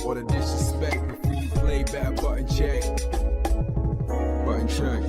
or the disrespect before you play back. Button check. Button check.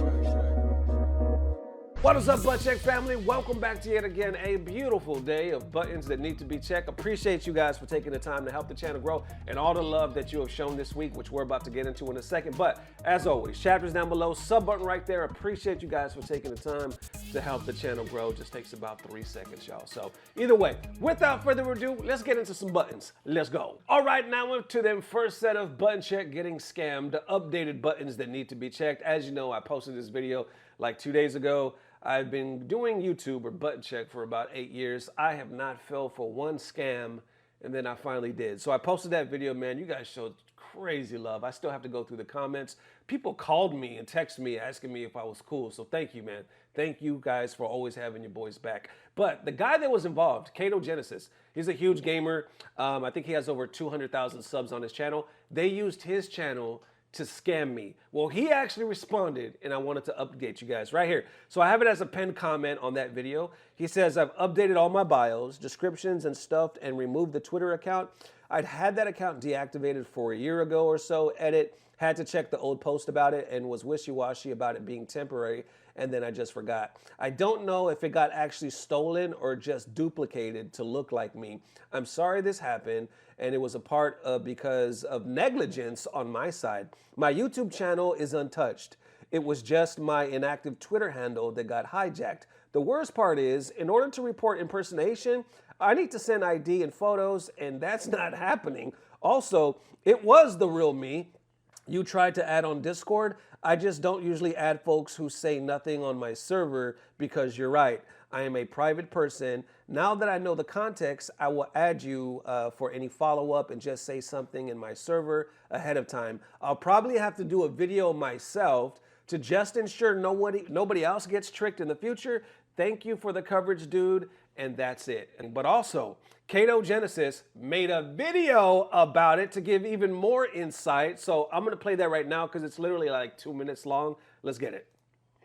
What is up, Butt Check family? Welcome back to yet again a beautiful day of buttons that need to be checked. Appreciate you guys for taking the time to help the channel grow and all the love that you have shown this week, which we're about to get into in a second. But as always, chapters down below, sub button right there. Appreciate you guys for taking the time to help the channel grow. Just takes about 3 seconds, y'all. So either way, without further ado, let's get into some buttons. Let's go. All right, now to them first set of button check getting scammed, the updated buttons that need to be checked. As you know, I posted this video like 2 days ago. I've been doing YouTube or button check for about 8 years. I have not fell for one scam, and then I finally did. So I posted that video, man. You guys showed crazy love. I still have to go through the comments. People called me and texted me asking me if I was cool. So thank you, man. Thank you guys for always having your boys back. But the guy that was involved, Caedo Genesis, he's a huge gamer. I think he has over 200,000 subs on his channel. They used his channel to scam me. Well, he actually responded, and I wanted to update you guys right here. So I have it as a pinned comment on that video. He says, I've updated all my bios, descriptions, and stuff, and removed the Twitter account. I'd had that account deactivated for a year ago or so. Edit, had to check the old post about it and was wishy-washy about it being temporary, and then I just forgot. I don't know if it got actually stolen or just duplicated to look like me. I'm sorry this happened, and it was a part of because of negligence on my side. My YouTube channel is untouched. It was just my inactive Twitter handle that got hijacked. The worst part is, in order to report impersonation, I need to send ID and photos, and that's not happening. Also, it was the real me you tried to add on Discord. I just don't usually add folks who say nothing on my server because you're right. I am a private person. Now that I know the context, I will add you for any follow-up and just say something in my server ahead of time. I'll probably have to do a video myself to just ensure nobody else gets tricked in the future. Thank you for the coverage, dude. And that's it. But also, Caedo Genesis made a video about it to give even more insight. So I'm going to play that right now because it's literally like 2 minutes long. Let's get it.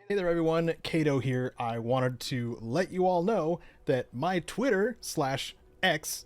Hey there everyone, Caedo here. I wanted to let you all know that my Twitter/X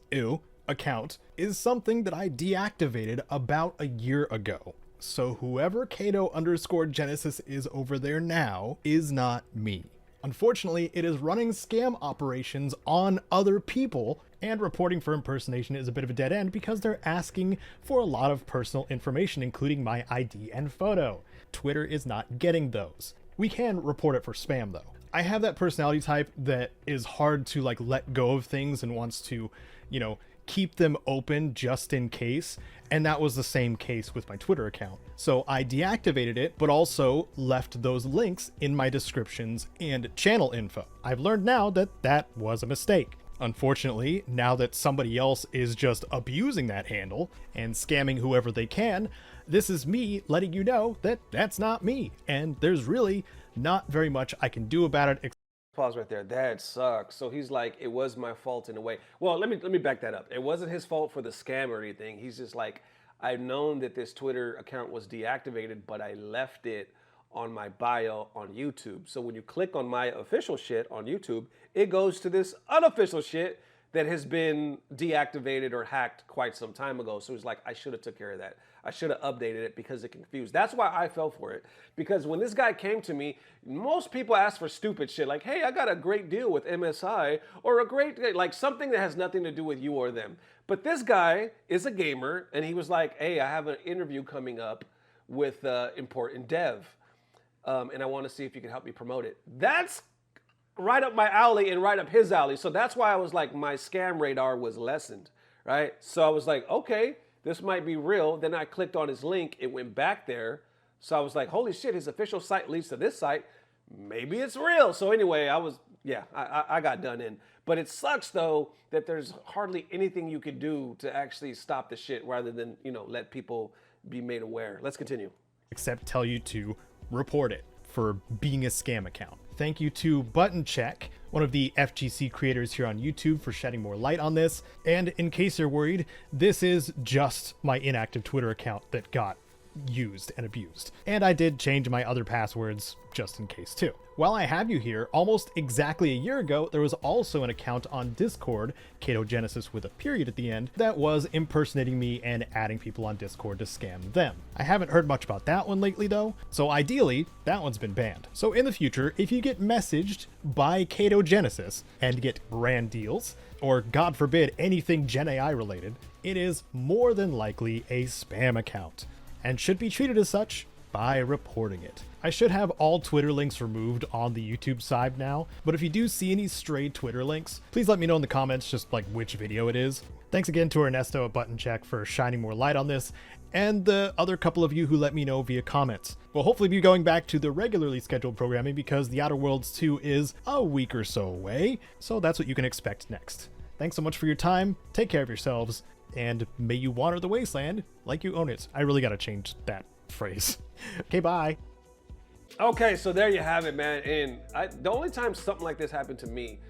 account is something that I deactivated about a year ago. So whoever Caedo_Genesis is over there now is not me. Unfortunately, it is running scam operations on other people, and reporting for impersonation is a bit of a dead end because they're asking for a lot of personal information, including my ID and photo. Twitter is not getting those. We can report it for spam though. I have that personality type that is hard to like let go of things and wants to, you know, keep them open just in case, and that was the same case with my Twitter account. So I deactivated it, but also left those links in my descriptions and channel info. I've learned now that that was a mistake. Unfortunately, now that somebody else is just abusing that handle and scamming whoever they can, this is me letting you know that that's not me, and there's really not very much I can do about it. Pause right there. That sucks. So he's like, it was my fault in a way. Well, let me back that up. It wasn't his fault for the scam or anything. He's just like, I've known that this Twitter account was deactivated, but I left it on my bio on YouTube. So when you click on my official shit on YouTube, it goes to this unofficial shit that has been deactivated or hacked quite some time ago. So he's like, I should have took care of that. I should have updated it because it confused. That's why I fell for it. Because when this guy came to me, most people ask for stupid shit like, hey, I got a great deal with MSI, or a great, like something that has nothing to do with you or them. But this guy is a gamer, and he was like, hey, I have an interview coming up with important dev, and I want to see if you can help me promote it. That's right up my alley and right up his alley. So that's why I was like, my scam radar was lessened, right? So I was like, okay, this might be real. Then I clicked on his link. It went back there. So I was like, holy shit, his official site leads to this site. Maybe it's real. So anyway, I got done in. But it sucks, though, that there's hardly anything you could do to actually stop the shit rather than, you know, let people be made aware. Let's continue. Except tell you to report it for being a scam account. Thank you to Button Check, one of the FGC creators here on YouTube, for shedding more light on this. And in case you're worried, this is just my inactive Twitter account that got used and abused. And I did change my other passwords just in case too. While I have you here, almost exactly a year ago, there was also an account on Discord, Caedo Genesis with a period at the end, that was impersonating me and adding people on Discord to scam them. I haven't heard much about that one lately though, so ideally, that one's been banned. So in the future, if you get messaged by Caedo Genesis and get brand deals, or God forbid anything Gen AI related, it is more than likely a spam account, and should be treated as such by reporting it. I should have all Twitter links removed on the YouTube side now, but if you do see any stray Twitter links, please let me know in the comments just like which video it is. Thanks again to Ernesto at Button Check for shining more light on this, and the other couple of you who let me know via comments. We'll hopefully be going back to the regularly scheduled programming because The Outer Worlds 2 is a week or so away, so that's what you can expect next. Thanks so much for your time, take care of yourselves, and may you water the wasteland like you own it. I really gotta change that phrase. Okay, bye. Okay, so there you have it, man. And the only time something like this happened to me,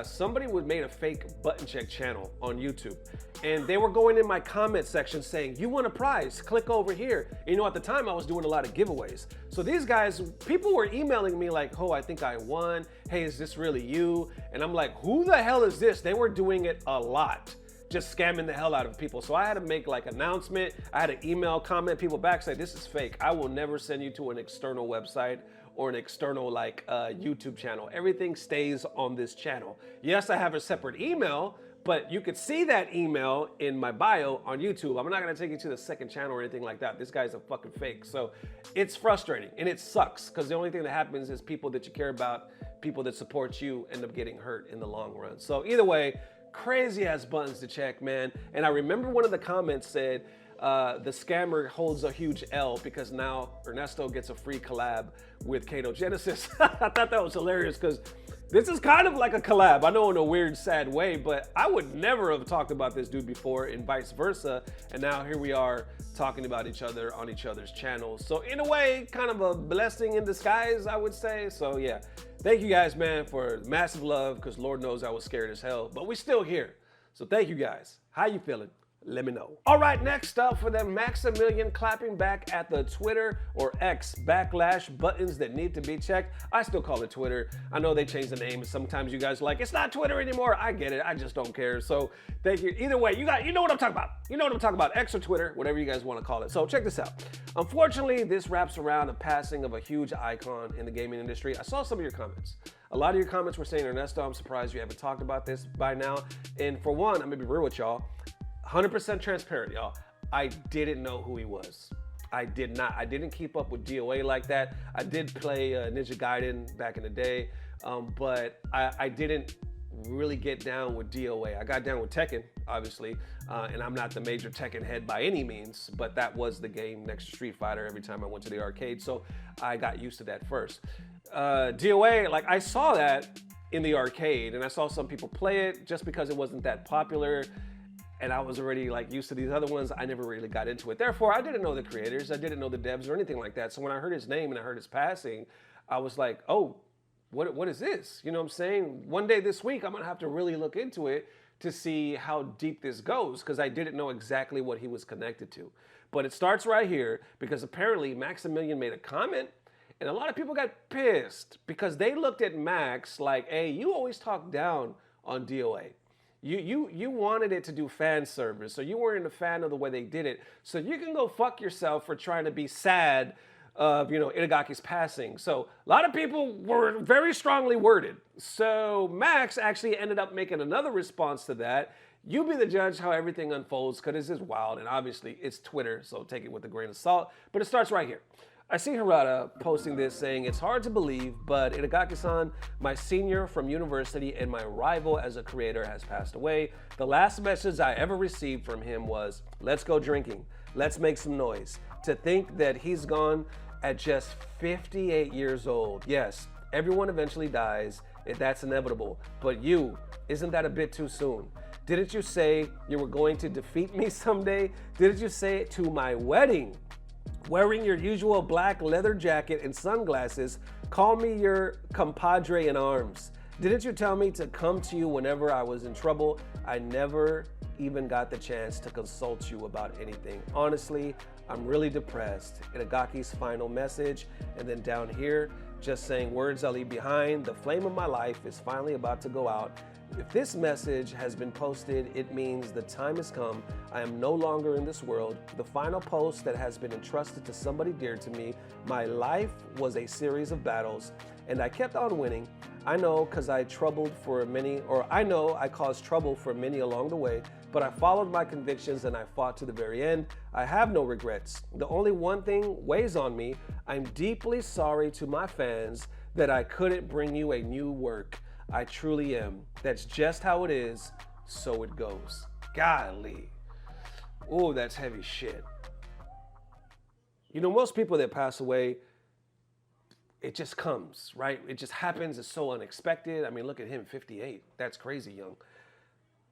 somebody made a fake Button Check channel on YouTube, and they were going in my comment section saying, "You won a prize, click over here." You know, at the time I was doing a lot of giveaways. So these guys, people were emailing me like, "Oh, I think I won. Hey, is this really you?" And I'm like, "Who the hell is this?" They were doing it a lot, just scamming the hell out of people. So I had to make like announcement. I had to email, comment people back, say, "This is fake. I will never send you to an external website or an external like YouTube channel. Everything stays on this channel." Yes, I have a separate email, but you could see that email in my bio on YouTube. I'm not gonna take you to the second channel or anything like that. This guy's a fucking fake. So it's frustrating and it sucks because the only thing that happens is people that you care about, people that support you end up getting hurt in the long run. So either way, crazy ass buttons to check, man. And I remember one of the comments said, the scammer holds a huge L because now Ernesto gets a free collab with Caedo Genesis. I thought that was hilarious because this is kind of like a collab. I know in a weird, sad way, but I would never have talked about this dude before and vice versa. And now here we are talking about each other on each other's channels. So in a way, kind of a blessing in disguise, I would say. So yeah, thank you guys, man, for massive love because Lord knows I was scared as hell, but we're still here. So thank you guys. How you feeling? Let me know. All right, next up for the Maximilian clapping back at the Twitter or X backlash buttons that need to be checked. I still call it Twitter. I know they changed the name and sometimes you guys are like, it's not Twitter anymore. I get it. I just don't care. So thank you. Either way, you know what I'm talking about. You know what I'm talking about. X or Twitter, whatever you guys want to call it. So check this out. Unfortunately, this wraps around the passing of a huge icon in the gaming industry. I saw some of your comments. A lot of your comments were saying, Ernesto, I'm surprised you haven't talked about this by now. And for one, I'm gonna be real with y'all. 100% transparent, y'all. I didn't know who he was. I did not. I didn't keep up with DOA like that. I did play Ninja Gaiden back in the day, but I didn't really get down with DOA. I got down with Tekken, obviously, and I'm not the major Tekken head by any means, but that was the game next to Street Fighter every time I went to the arcade, so I got used to that first. DOA, like I saw that in the arcade, and I saw some people play it just because it wasn't that popular. And I was already like used to these other ones. I never really got into it. Therefore, I didn't know the creators. I didn't know the devs or anything like that. So when I heard his name and I heard his passing, I was like, oh, what is this? You know what I'm saying? One day this week, I'm gonna have to really look into it to see how deep this goes because I didn't know exactly what he was connected to. But it starts right here because apparently Maximilian made a comment and a lot of people got pissed because they looked at Max like, hey, you always talk down on DOA. You wanted it to do fan service, so you weren't a fan of the way they did it. So you can go fuck yourself for trying to be sad of, Itagaki's passing. So a lot of people were very strongly worded. So Max actually ended up making another response to that. You be the judge how everything unfolds, because this is wild, and obviously it's Twitter, so take it with a grain of salt. But it starts right here. I see Hirata posting this saying, it's hard to believe, but Itagaki-san, my senior from university and my rival as a creator, has passed away. The last message I ever received from him was, let's go drinking. Let's make some noise. To think that he's gone at just 58 years old. Yes, everyone eventually dies. That's inevitable. But you, isn't that a bit too soon? Didn't you say you were going to defeat me someday? Didn't you say it to my wedding? Wearing your usual black leather jacket and sunglasses, call me your compadre in arms. Didn't you tell me to come to you whenever I was in trouble? I never even got the chance to consult you about anything. Honestly, I'm really depressed. Itagaki's final message, and then down here, just saying words I leave behind. The flame of my life is finally about to go out. If this message has been posted, it means the time has come. I am no longer in this world. The final post that has been entrusted to somebody dear to me. My life was a series of battles, and I kept on winning. I know because I caused trouble for many along the way, but I followed my convictions and I fought to the very end. I have no regrets. The only one thing weighs on me. I'm deeply sorry to my fans that I couldn't bring you a new work. I truly am. That's just how it is, so it goes. Golly. Oh, that's heavy shit. You know, most people that pass away, it just comes, right? It just happens. It's so unexpected. I mean, look at him, 58. That's crazy young.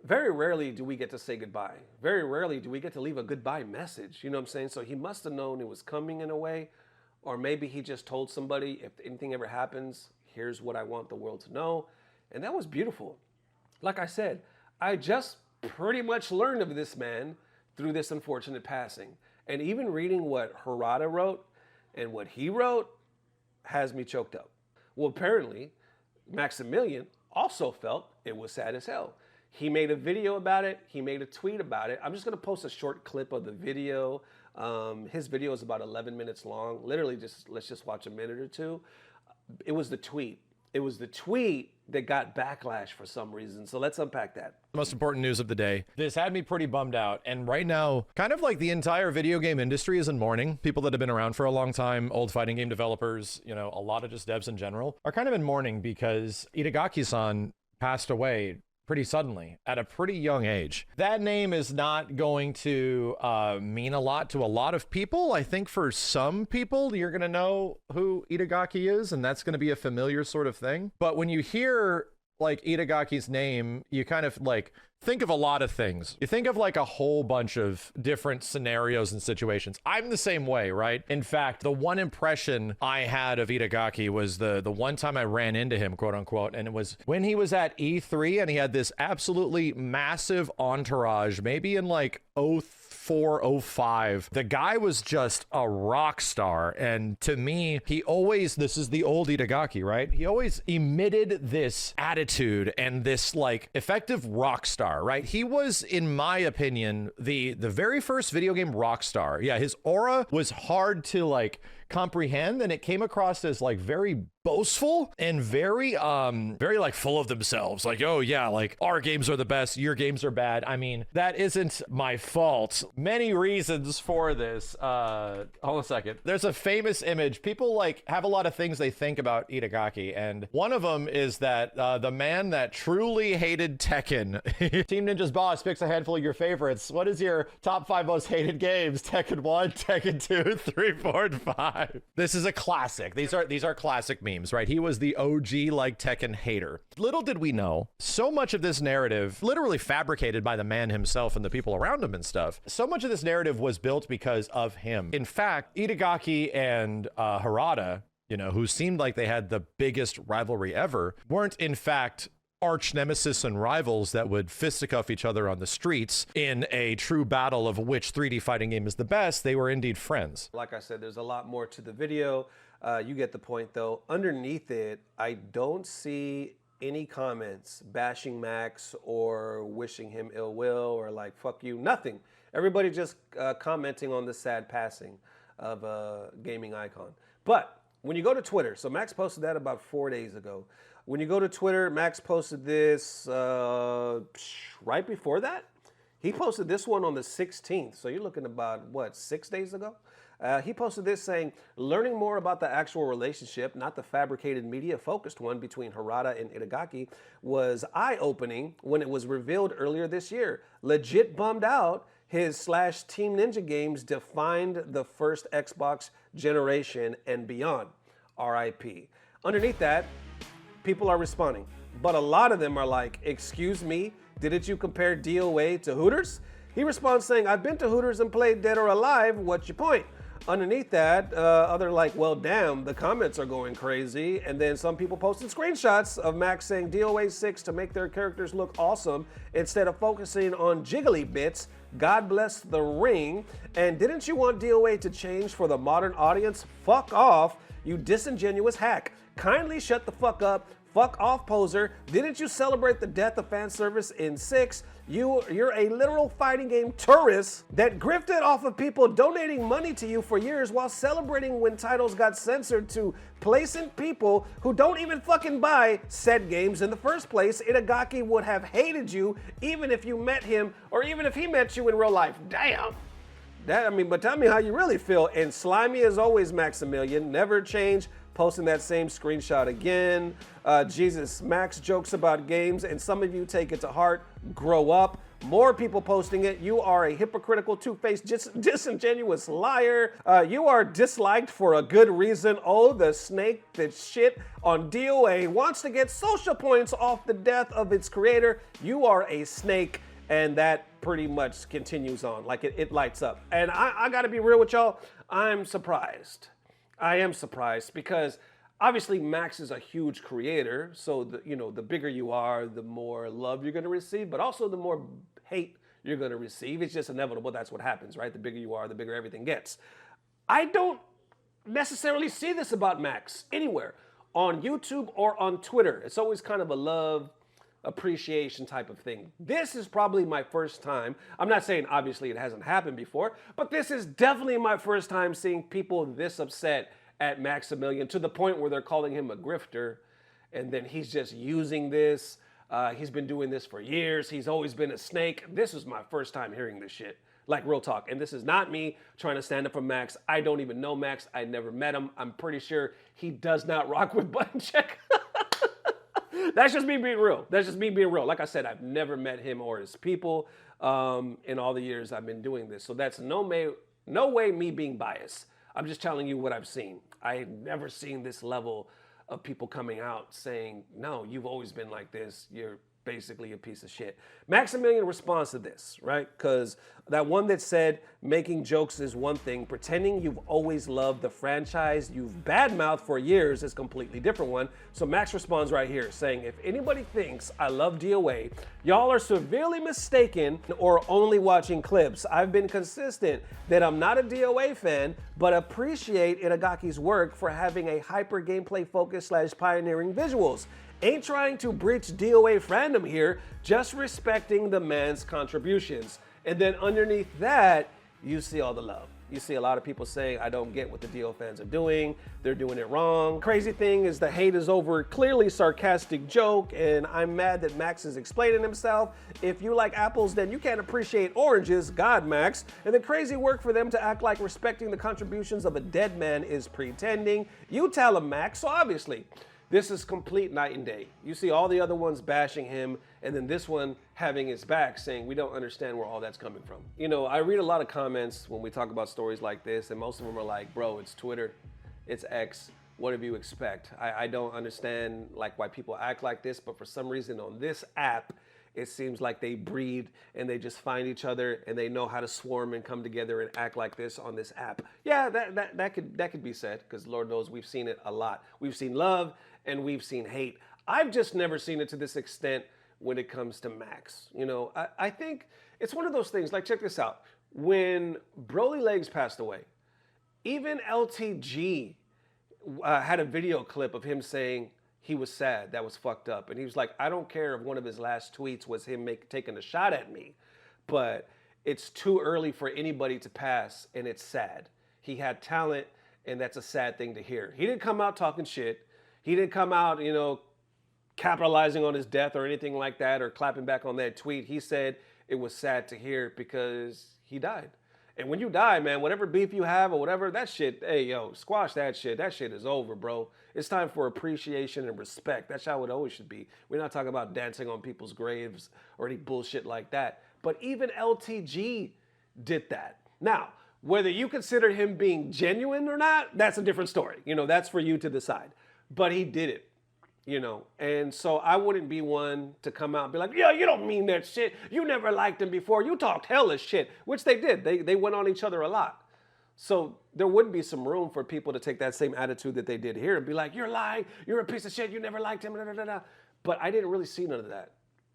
Very rarely do we get to say goodbye. Very rarely do we get to leave a goodbye message. You know what I'm saying? So he must have known it was coming in a way, or maybe he just told somebody, if anything ever happens, here's what I want the world to know. And that was beautiful. Like I said, I just pretty much learned of this man through this unfortunate passing. And even reading what Harada wrote and what he wrote has me choked up. Well, apparently, Maximilian also felt it was sad as hell. He made a video about it. He made a tweet about it. I'm just going to post a short clip of the video. His video is about 11 minutes long. Literally, let's just watch a minute or two. It was the tweet. It was the tweet that got backlash for some reason. So let's unpack that. Most important news of the day. This had me pretty bummed out. And right now, kind of like the entire video game industry is in mourning. People that have been around for a long time, old fighting game developers, you know, a lot of just devs in general, are kind of in mourning because Itagaki-san passed away pretty suddenly at a pretty young age. That name is not going to mean a lot to a lot of people. I think for some people, you're going to know who Itagaki is, and that's going to be a familiar sort of thing. But when you hear like Itagaki's name, you kind of like think of a lot of things. You think of like a whole bunch of different scenarios and situations. I'm the same way, right? In fact, the one impression I had of Itagaki was the one time I ran into him, quote unquote, and it was when he was at E3 and he had this absolutely massive entourage, maybe in like 04, 05. The guy was just a rock star. And to me, this is the old Itagaki, right? He always emitted this attitude and this like effective rock star, right? He was, in my opinion, the very first video game rock star. Yeah, his aura was hard to like comprehend, and it came across as like very boastful and very like full of themselves, like, oh yeah, like our games are the best, your games are bad. I mean, that isn't my fault. Many reasons for this. Hold on a second. There's a famous image. People like have a lot of things they think about Itagaki, and one of them is that the man that truly hated Tekken. Team Ninja's boss picks a handful of your favorites. What is your top 5 most hated games? Tekken 1, Tekken 2, 3, 4, and 5. This is a classic. These are classic memes, right? He was the OG like Tekken hater. Little did we know, so much of this narrative, literally fabricated by the man himself and the people around him and stuff, so much of this narrative was built because of him. In fact, Itagaki and Harada, you know, who seemed like they had the biggest rivalry ever, weren't in fact arch nemesis and rivals that would fisticuff each other on the streets in a true battle of which 3D fighting game is the best. They were indeed friends. Like I said, there's a lot more to the video. You get the point though. Underneath it, I don't see any comments bashing Max or wishing him ill will or like, fuck you, nothing. Everybody just commenting on the sad passing of a gaming icon. But when you go to Twitter, so Max posted that about 4 days ago. When you go to Twitter, Max posted this right before that. He posted this one on the 16th. So you're looking about, what, 6 days ago? He posted this saying, learning more about the actual relationship, not the fabricated media-focused one between Harada and Itagaki, was eye-opening when it was revealed earlier this year. Legit bummed out his / Team Ninja games defined the first Xbox generation and beyond. RIP. Underneath that, people are responding, but a lot of them are like, excuse me, didn't you compare DOA to Hooters? He responds saying, I've been to Hooters and played Dead or Alive, what's your point? underneath that, other like, well, damn, the comments are going crazy. And then some people posted screenshots of Max saying DOA 6 to make their characters look awesome instead of focusing on jiggly bits. God bless the ring. And didn't you want DOA to change for the modern audience? Fuck off, you disingenuous hack. Kindly shut the fuck up. Fuck off, poser. Didn't you celebrate the death of fan service in 6? You're a literal fighting game tourist that grifted off of people donating money to you for years while celebrating when titles got censored to placent people who don't even fucking buy said games in the first place. Itagaki would have hated you even if you met him or even if he met you in real life. Damn. But tell me how you really feel. And slimy as always, Maximilian. Never change. Posting that same screenshot again. Jesus, Max jokes about games, and some of you take it to heart. Grow up. More people posting it. You are a hypocritical, two-faced, disingenuous liar. You are disliked for a good reason. Oh, the snake that shit on DOA wants to get social points off the death of its creator. You are a snake, and that pretty much continues on. Like it lights up. And I gotta be real with y'all. I'm surprised. I am surprised because obviously Max is a huge creator, so the bigger you are, the more love you're going to receive, but also the more hate you're going to receive. It's just inevitable. That's what happens, right? The bigger you are, the bigger everything gets. I don't necessarily see this about Max anywhere on YouTube or on Twitter. It's always kind of a love appreciation type of thing. This is probably my first time. I'm not saying obviously it hasn't happened before, but this is definitely my first time seeing people this upset at Maximilian to the point where they're calling him a grifter, and then he's just using this. He's been doing this for years. He's always been a snake. This is my first time hearing this shit. Like, real talk. And this is not me trying to stand up for Max. I don't even know Max. I never met him. I'm pretty sure he does not rock with button check. That's just me being real. That's just me being real. Like I said, I've never met him or his people in all the years I've been doing this. So that's no way me being biased. I'm just telling you what I've seen. I've never seen this level of people coming out saying, no, you've always been like this. You're basically a piece of shit. Maximilian responds to this, right? Because that one that said making jokes is one thing, pretending you've always loved the franchise you've badmouthed for years is a completely different one. So Max responds right here saying, if anybody thinks I love DOA, y'all are severely mistaken or only watching clips. I've been consistent that I'm not a DOA fan, but appreciate Itagaki's work for having a hyper gameplay focus / pioneering visuals. Ain't trying to breach DOA fandom here, just respecting the man's contributions. And then underneath that, you see all the love. You see a lot of people saying, I don't get what the DO fans are doing. They're doing it wrong. Crazy thing is the hate is over clearly sarcastic joke, and I'm mad that Max is explaining himself. If you like apples, then you can't appreciate oranges. God, Max. And the crazy work for them to act like respecting the contributions of a dead man is pretending. You tell him, Max. So obviously, this is complete night and day. You see all the other ones bashing him, and then this one having his back saying, we don't understand where all that's coming from. You know, I read a lot of comments when we talk about stories like this, and most of them are like, bro, it's Twitter, it's X, what do you expect? I don't understand like why people act like this, but for some reason on this app, it seems like they breed and they just find each other and they know how to swarm and come together and act like this on this app. Yeah, that could be said, because Lord knows we've seen it a lot. We've seen love and we've seen hate. I've just never seen it to this extent when it comes to Max. You know, I think it's one of those things, like check this out. When Broly Legs passed away, even LTG had a video clip of him saying, he was sad, that was fucked up. And he was like, I don't care if one of his last tweets was him taking a shot at me, but it's too early for anybody to pass and it's sad. He had talent and that's a sad thing to hear. He didn't come out talking shit. He didn't come out, you know, capitalizing on his death or anything like that or clapping back on that tweet. He said it was sad to hear because he died. And when you die, man, whatever beef you have or whatever, that shit, hey, yo, squash that shit. That shit is over, bro. It's time for appreciation and respect. That's how it always should be. We're not talking about dancing on people's graves or any bullshit like that. But even LTG did that. Now, whether you consider him being genuine or not, that's a different story. You know, that's for you to decide. But he did it. You know, and so I wouldn't be one to come out and be like, yeah, you don't mean that shit. You never liked him before. You talked hellish shit, which they did. They went on each other a lot. So there would be some room for people to take that same attitude that they did here and be like, you're lying, you're a piece of shit, you never liked him, da, da, da, da. But I didn't really see none of that,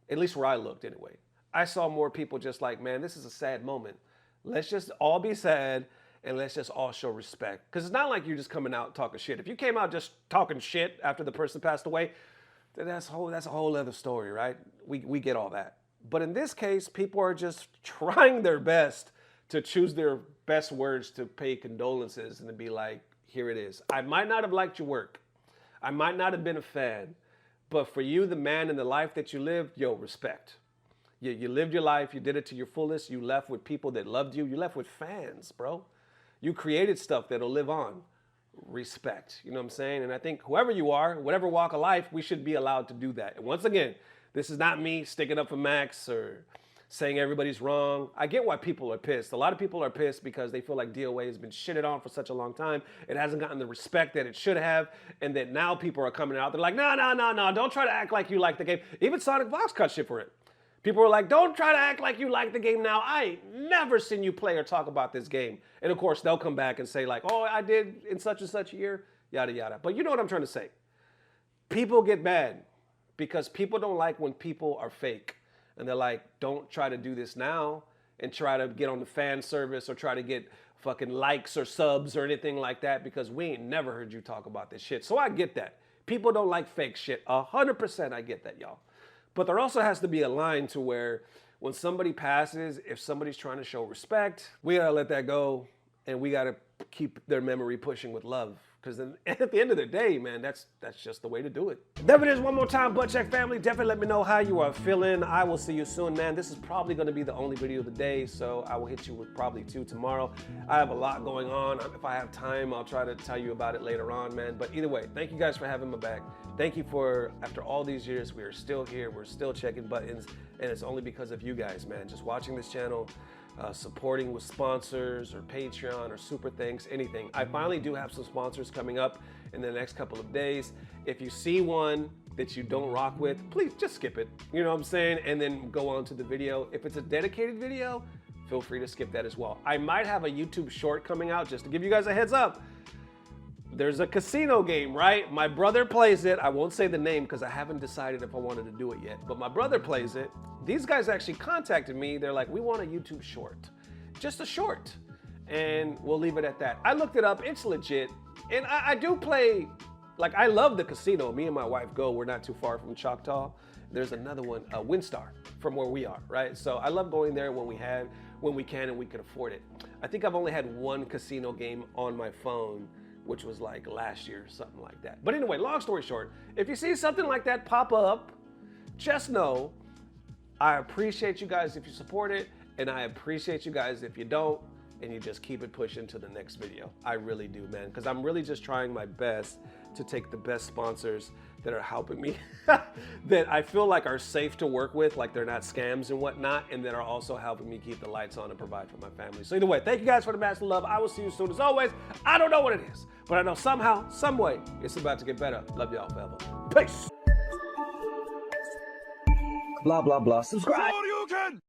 at least where I looked anyway. I saw more people just like, man, this is a sad moment. Let's just all be sad and let's just all show respect. Because it's not like you're just coming out talking shit. If you came out just talking shit after the person passed away, then that's a whole other story, right? We get all that. But in this case, people are just trying their best to choose their best words to pay condolences and to be like, here it is. I might not have liked your work. I might not have been a fan. But for you, the man and the life that you lived, yo, respect. You lived your life. You did it to your fullest. You left with people that loved you. You left with fans, bro. You created stuff that'll live on. Respect. You know what I'm saying? And I think whoever you are, whatever walk of life, we should be allowed to do that. And once again, this is not me sticking up for Max or saying everybody's wrong. I get why people are pissed. A lot of people are pissed because they feel like DOA has been shitted on for such a long time. It hasn't gotten the respect that it should have. And that now people are coming out. They're like, no, don't try to act like you like the game. Even Sonic Fox cut shit for it. People were like, don't try to act like you like the game now. I ain't never seen you play or talk about this game. And of course, they'll come back and say like, oh, I did in such and such a year, yada, yada. But you know what I'm trying to say. People get mad because people don't like when people are fake. And they're like, don't try to do this now and try to get on the fan service or try to get fucking likes or subs or anything like that because we ain't never heard you talk about this shit. So I get that. People don't like fake shit. 100% I get that, y'all. But there also has to be a line to where when somebody passes, if somebody's trying to show respect, we gotta let that go and we gotta keep their memory pushing with love. Because at the end of the day, man, that's just the way to do it. There it is one more time, Butt Check family. Definitely let me know how you are feeling. I will see you soon, man. This is probably going to be the only video of the day, so I will hit you with probably 2 tomorrow. I have a lot going on. If I have time, I'll try to tell you about it later on, man. But either way, thank you guys for having my back. Thank you for, after all these years, we are still here. We're still checking buttons, and it's only because of you guys, man. Just watching this channel, supporting with sponsors or Patreon or super thanks, anything. I finally do have some sponsors coming up in the next couple of days. If you see one that you don't rock with, please just skip it. You know what I'm saying? And then go on to the video. If it's a dedicated video, feel free to skip that as well. I might have a YouTube short coming out just to give you guys a heads up. There's a casino game, right? My brother plays it. I won't say the name because I haven't decided if I wanted to do it yet, but my brother plays it. These guys actually contacted me. They're like, we want a YouTube short, just a short. And we'll leave it at that. I looked it up, it's legit. And I do play, like I love the casino. Me and my wife go, we're not too far from Choctaw. There's another one, Windstar, from where we are, right? So I love going there when we can and we can afford it. I think I've only had one casino game on my phone, which was like last year, something like that. But anyway, long story short, if you see something like that pop up, just know I appreciate you guys if you support it, and I appreciate you guys if you don't, and you just keep it pushing to the next video. I really do, man, because I'm really just trying my best to take the best sponsors that are helping me, that I feel like are safe to work with, like they're not scams and whatnot, and that are also helping me keep the lights on and provide for my family. So either way, thank you guys for the massive love. I will see you soon as always. I don't know what it is, but I know somehow, some way, it's about to get better. Love y'all forever. Peace. Blah, blah, blah. Subscribe. you can!